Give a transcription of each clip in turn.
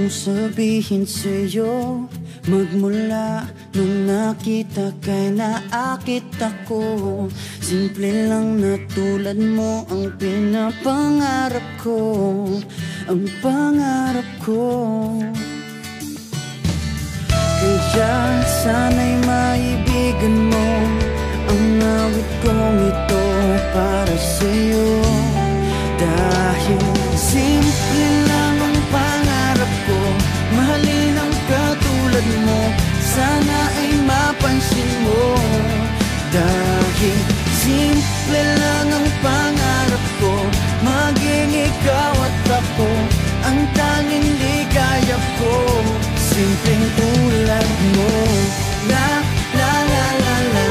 kong sabihin sa'yo, magmula nung nakita kay naakit ako. Simple lang na tulad mo ang pinapangarap ko, ang pangarap ko. Kaya sana'y maibigan mo ang awit kong ito para sa'yo. Dahil simple lang ang pangarap ko, mahalin ang katulad mo, sana ay mapansin mo. Dahil simple lang ang pangarap ko, maging ikaw at ako ang tanging ligaya ko. Simpleng tulad mo. La la la la la,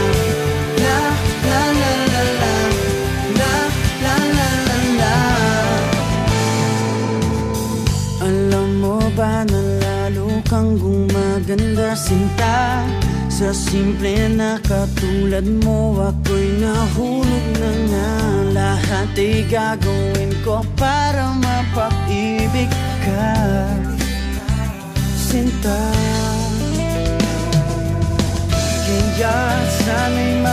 la la la la la, la la la la la. Alam mo ba na lalo kang gumaganda, sinta, sa simple na katulad mo. Ako'y nahulog na nga, lahat ay gagawin ko para mapag-ibig ka, sinta. Kaya sana'y